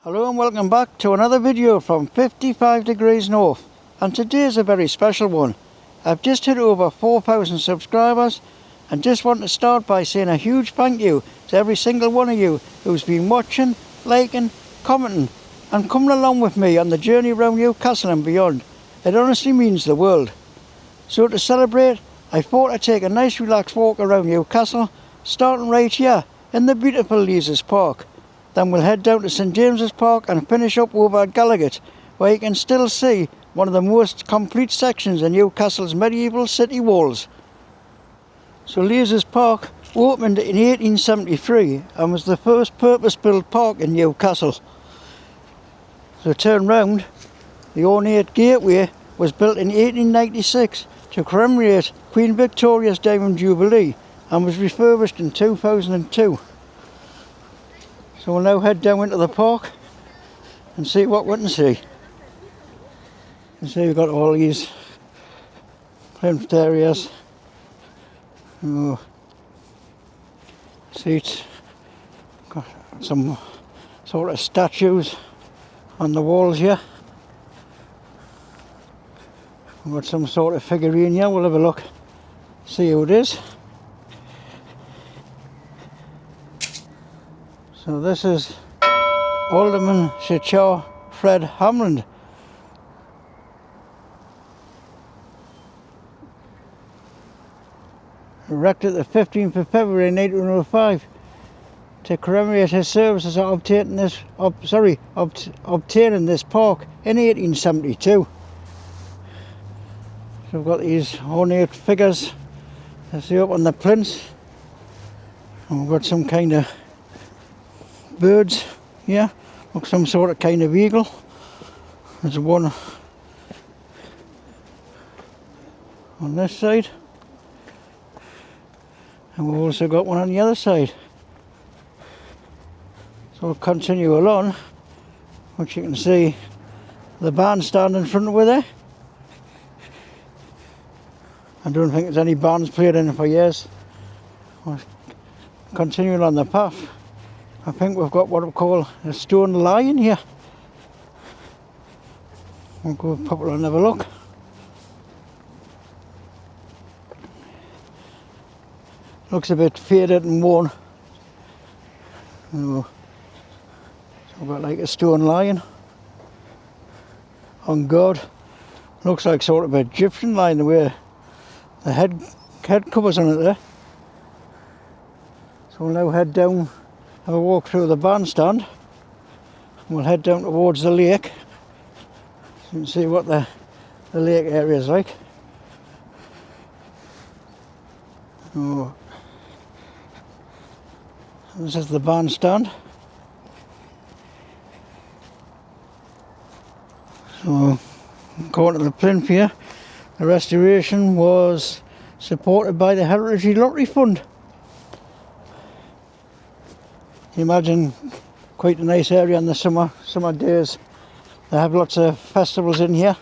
Hello and welcome back to another video from 55 degrees north, and today is a very special one. I've just hit over 4,000 subscribers and just want to start by saying a huge thank you to every single one of you who's been watching, liking, commenting and coming along with me on the journey around Newcastle and beyond. It honestly means the world. So to celebrate, I thought I'd take a nice relaxed walk around Newcastle, starting right here in the beautiful Leazes Park. Then we'll head down to St James's Park and finish up over at Gallowgate, where you can still see one of the most complete sections in Newcastle's medieval city walls. So Leazes Park opened in 1873 and was the first purpose-built park in Newcastle. So turn round, the ornate gateway was built in 1896 to commemorate Queen Victoria's Diamond Jubilee and was refurbished in 2002. So we'll now head down into the park and see what we can see. You can see we've got all these plinth areas, seats, got some sort of statues on the walls here. We've got some sort of figurine here, we'll have a look, see who it is. So this is Alderman Sir Fred Hamland. Erected the 15th of February 1905 to commemorate his services at obtaining this park in 1872. So we've got these ornate figures, you see up on the plinths, and we've got some kind of birds here, look, some sort of kind of eagle. There's one on this side, and we've also got one on the other side. So we'll continue along, which you can see the bandstand in front of it there. I don't think there's any bands played in it for years. We'll continue on the path. I think we've got what we call a stone lion here. We'll go pop it and have a look. Looks a bit faded and worn. So we've got like a stone lion on guard. Looks like sort of an Egyptian lion, the way the head covers on it there. So we'll now head down, have a walk through the bandstand, and we'll head down towards the lake so you can see what the lake area is like. Oh, this is the bandstand. So according to the plinth here, the restoration was supported by the Heritage Lottery Fund. You imagine quite a nice area in the summer days. They have lots of festivals in here.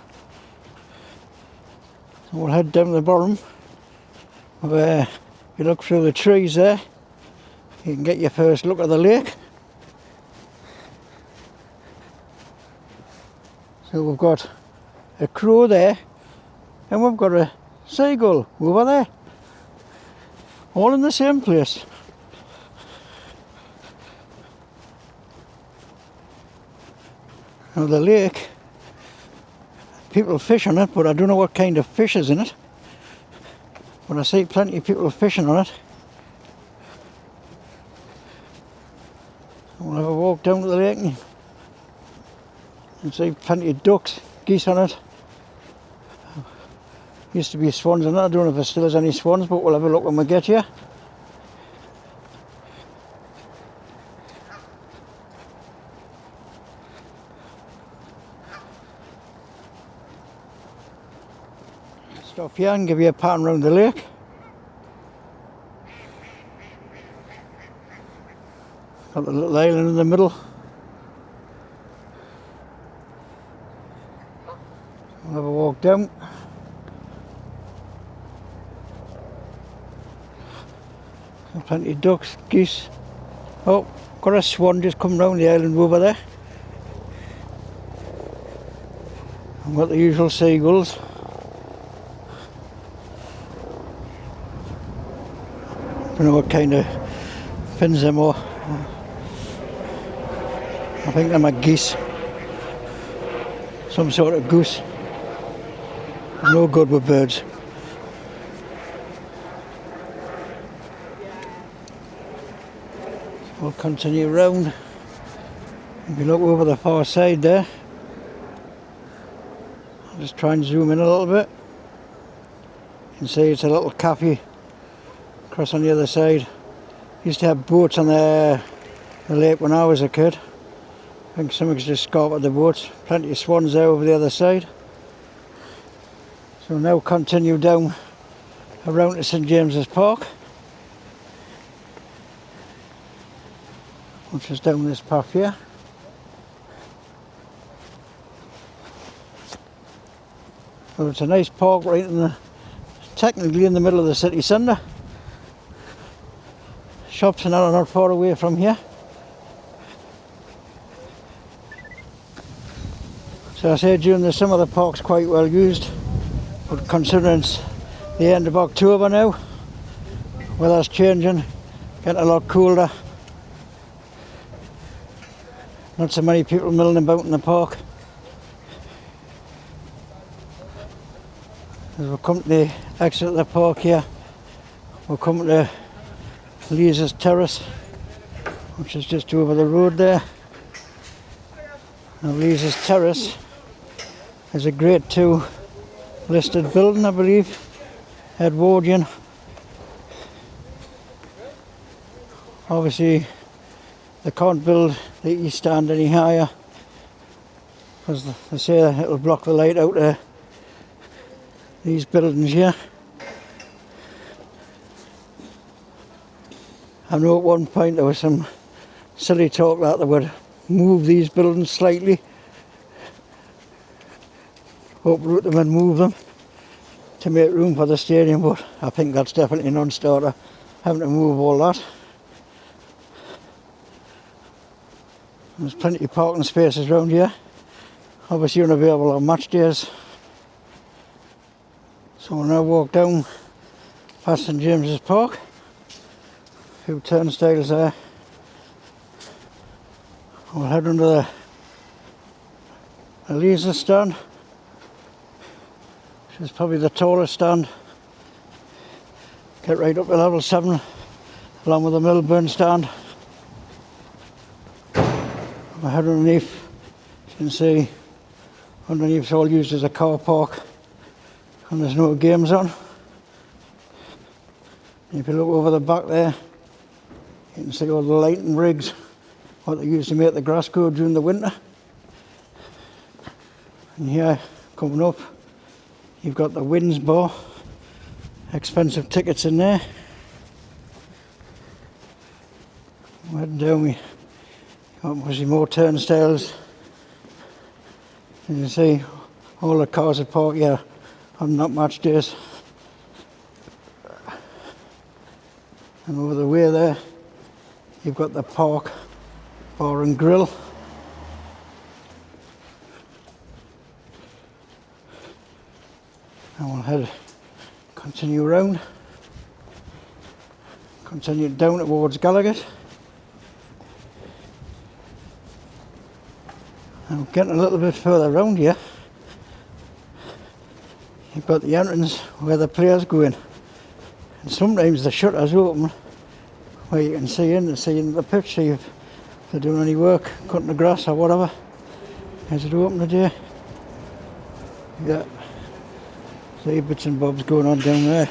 So we'll head down to the bottom where if you look through the trees there, you can get your first look at the lake. So we've got a crow there and we've got a seagull over there, all in the same place. Now the lake, people fish on it, but I don't know what kind of fish is in it. But I see plenty of people fishing on it. We'll have a walk down to the lake and see plenty of ducks, geese on it. Used to be swans on it, I don't know if there still is any swans, but we'll have a look when we get here. Stop here and give you a pan round the lake. Got the little island in the middle. We'll have a walk down. Plenty of ducks, geese. Oh, got a swan just come round the island over there. We've got the usual seagulls. Don't know what kind of fins them are. I think they're my geese. Some sort of goose. I'm no good with birds. We'll continue round. If you look over the far side there, I'll just try and zoom in a little bit. You can see it's a little cafe across on the other side. Used to have boats on the lake when I was a kid. I think somebody's just scarped the boats. Plenty of swans there over the other side. So now continue down around to St James's Park, which is down this path here. So it's a nice park right technically in the middle of the city centre. Shops are not far away from here. So I say during the summer the park's quite well used, but considering it's the end of October now, weather's changing, getting a lot colder. Not so many people milling about in the park. As we come to the exit of the park here, we're coming to Leazes Terrace, which is just over the road there. Now Leazes Terrace is a Grade 2 listed building, I believe, Edwardian. Obviously they can't build the east stand any higher because they say it'll block the light out of these buildings here. I know at one point there was some silly talk that they would move these buildings slightly, uproot them and move them to make room for the stadium, but I think that's definitely a non-starter, having to move all that. There's plenty of parking spaces around here, obviously unavailable on match days. So we'll now walk down past St James's Park. A few turnstiles there. We'll head under the Leazes stand, which is probably the tallest stand. Get right up to level 7, along with the Milburn stand. We'll head underneath. As you can see, underneath it's all used as a car park, and there's no games on. And if you look over the back there, you can see all the lighting rigs, what they use to make the grass grow during the winter. And here, coming up, you've got the Wins bar, expensive tickets in there. We're heading down, we got obviously more turnstiles. You can see all the cars are parked here on not match days. And over the way there, you've got the park bar and grill. And we'll continue round, continue down towards Gallowgate. And getting a little bit further round here, you've got the entrance where the players go in. And sometimes the shutters open where you can see in the pitch, see if they're doing any work, cutting the grass or whatever. Is it open today? Yeah. See bits and bobs going on down there.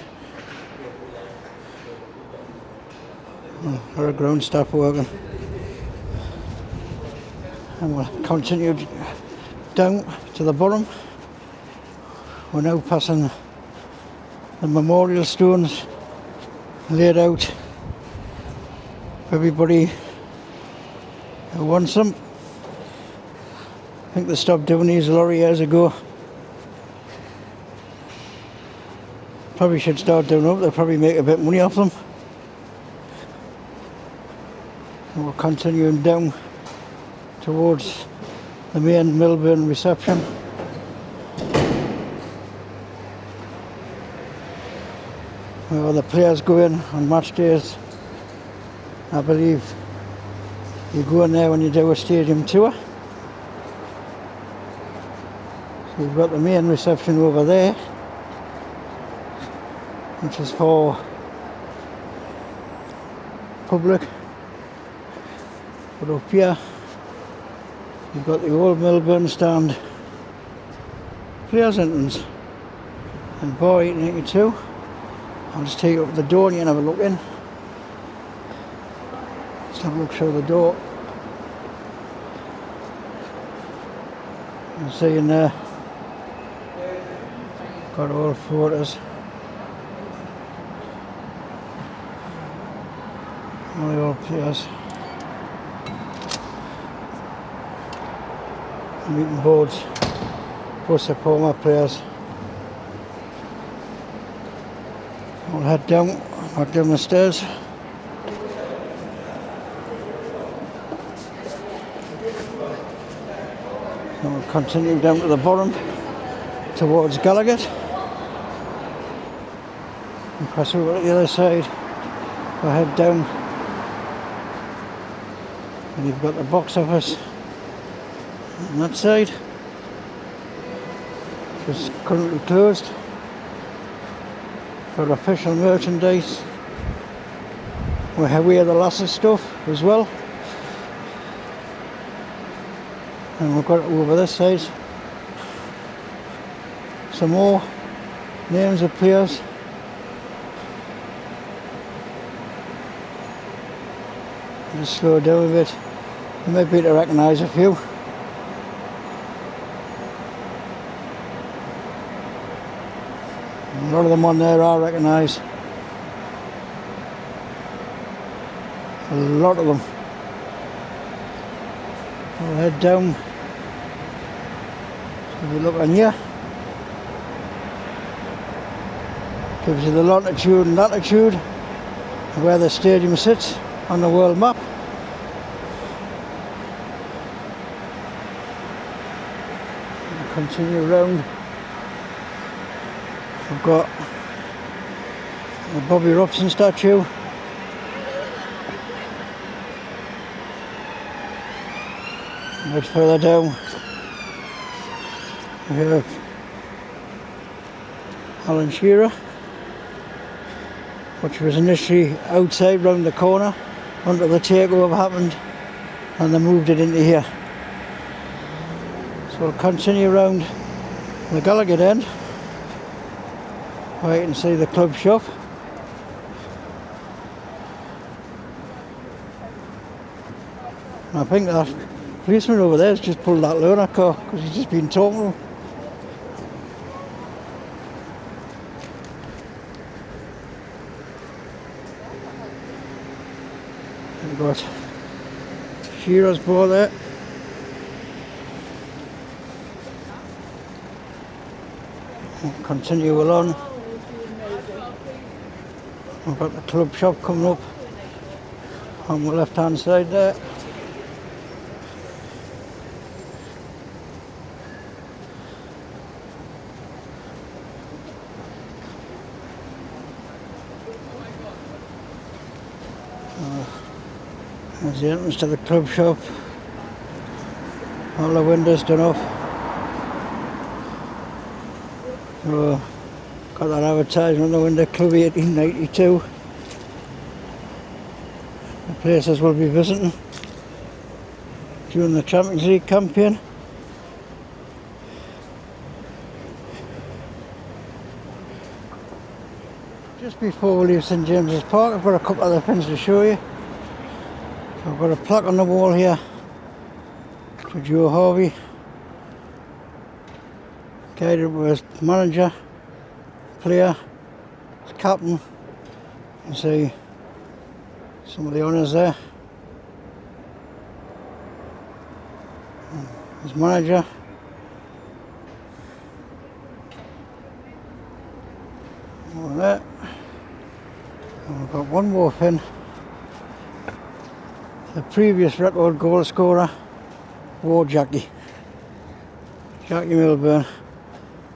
Our ground staff working. And we'll continue down to the bottom. We're now passing the memorial stones laid out for everybody who wants them. I think they stopped doing these a lot of years ago. Probably should start doing them, they'll probably make a bit of money off them. And we're continuing down towards the main Milburn reception. where the players go in on match days. I believe you go in there when you do a stadium tour. So you've got the main reception over there, which is for public. But up here you've got the old Melbourne stand, players entrance, and bar eating 82. I'll just take you up the door and you can have a look in. Just have a look through the door. You can see in there, got all photos. All the old players. Meeting boards, plus the former players. We'll head down the stairs. And we'll continue down to the bottom towards Gallowgate. And cross over to the other side. We'll head down. And you've got the box office on that side, which is currently closed for official merchandise. We have the Leazes stuff as well, and we've got over this side some more names of players. Just slow down a bit. You might be able to recognise a few. A lot of them on there I recognise. A lot of them. We'll head down. So we look on here. Gives you the longitude and latitude of where the stadium sits on the world map. We'll continue round. We've got the Bobby Robson statue. A bit further down we have Alan Shearer, which was initially outside round the corner until the takeover happened and they moved it into here. So we'll continue round the Gallowgate end. Where you can see the club shop. And I think that policeman over there has just pulled that loaner car because he's just been talking. We've got Shearer's bar there. We'll continue along. We've got the club shop coming up on the left hand side there. There's the entrance to the club shop. All the windows done off. So, got that advertisement on the window, Club 1892. The places we'll be visiting during the Champions League campaign. Just before we leave St James's Park, I've got a couple other things to show you. So I've got a plaque on the wall here to Joe Harvey, guided with manager, player, captain. You can see some of the honours there. His manager. All that. And we've got one more pin. The previous record goal scorer, Jackie Milburn.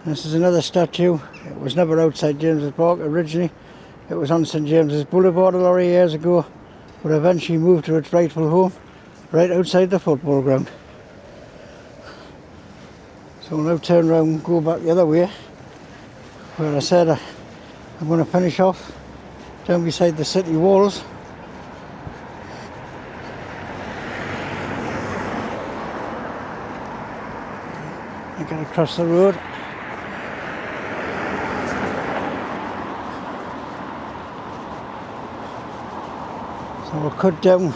This is another statue. It was never outside James's Park originally. It was on St James's Boulevard a lot of years ago, but eventually moved to its rightful home right outside the football ground. So we'll now turn around and go back the other way, where I said I'm going to finish off down beside the city walls. I get across the road. So we'll cut down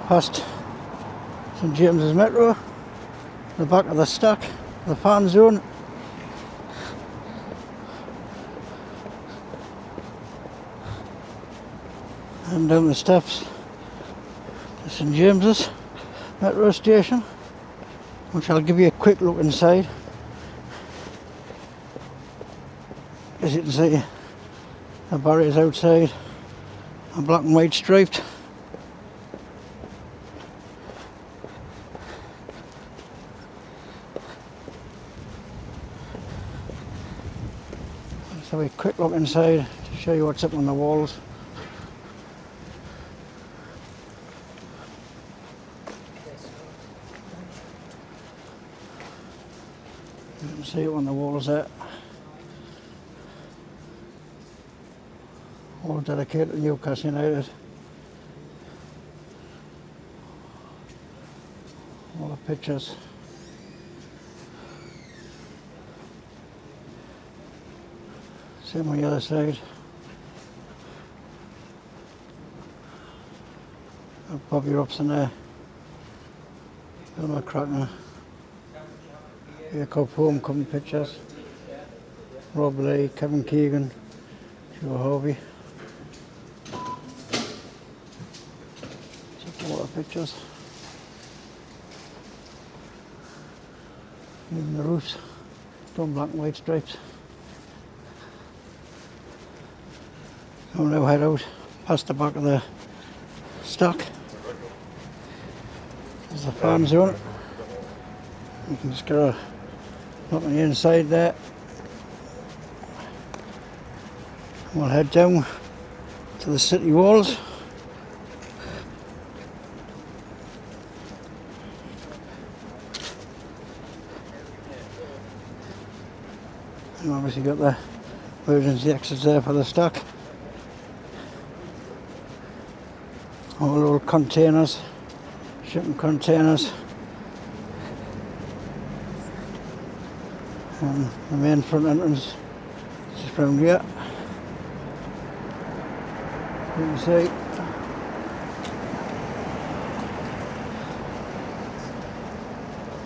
past St James's Metro, the back of the stack, the fan zone. And down the steps to St James's Metro station, which I'll give you a quick look inside. As you can see, the barriers outside are black and white striped. Let's have a quick look inside to show you what's up on the walls. You can see it on the walls there. All dedicated to Newcastle United. All the pictures. Same on the other side. Bobby Robson there. Bill McCracken. Jacob Homecoming pictures. Rob Lee, Kevin Keegan, Joe Harvey. All the pictures. Even the roofs, done black and white stripes. So we'll now head out past the back of the stock. There's the farm zone. You can just get a look on the inside there. We'll head down to the city walls. And obviously got the emergency exits there for the stock. All old containers, shipping containers. And the main front entrance is just round here. You can see.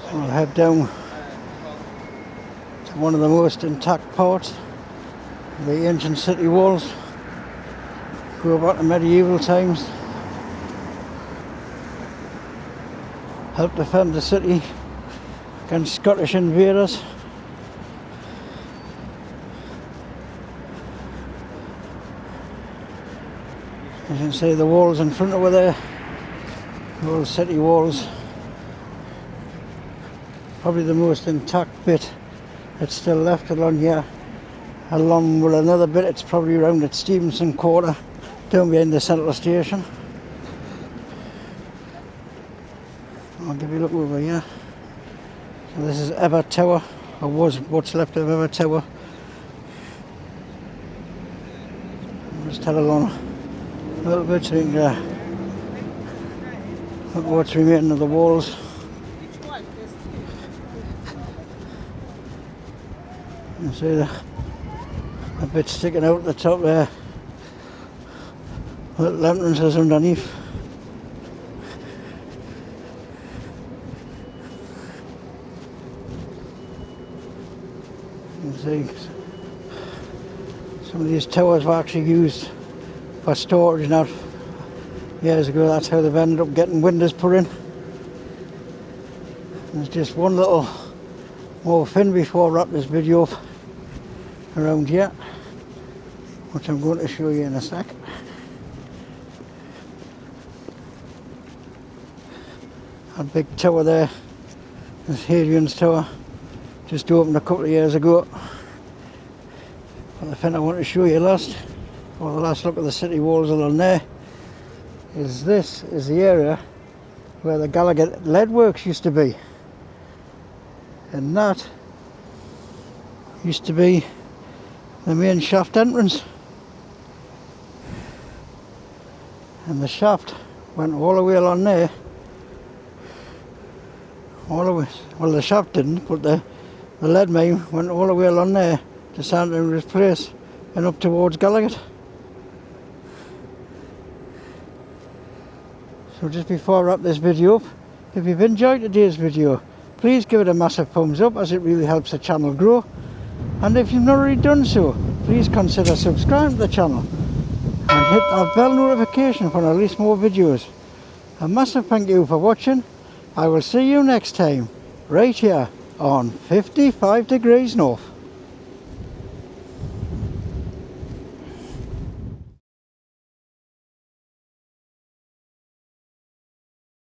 So we'll head down to one of the most intact parts of the ancient city walls. Go back to medieval times. Helped defend the city against Scottish invaders. You can see the walls in front over there, the old city walls. Probably the most intact bit that's still left along here. Along with another bit, it's probably around at Stevenson Quarter, down behind the central station. I'll give you a look over here. So this is Ever Tower, or was what's left of Ever Tower. I'll just head along a little bit so you can look at what's remaining of the walls. You can see a bit sticking out at the top there. Little entrances underneath. You can see some of these towers were actually used for storage, not years ago. That's how they've ended up getting windows put in. There's just one little more fin before I wrap this video up around here, which I'm going to show you in a sec. A big tower there, this Hadrian's Tower, just opened a couple of years ago. But the thing I want to show you last Well, the last look at the city walls along there is this is the area where the Gallowgate lead works used to be, and that used to be the main shaft entrance, and the shaft went all the way along there, all the way, well the shaft didn't, but the lead mine went all the way along there to St Andrew's Place and up towards Gallowgate. So just before I wrap this video up, if you've enjoyed today's video, please give it a massive thumbs up, as it really helps the channel grow. And if you've not already done so, please consider subscribing to the channel and hit that bell notification when I release more videos. A massive thank you for watching. I will see you next time, right here on 55 Degrees North.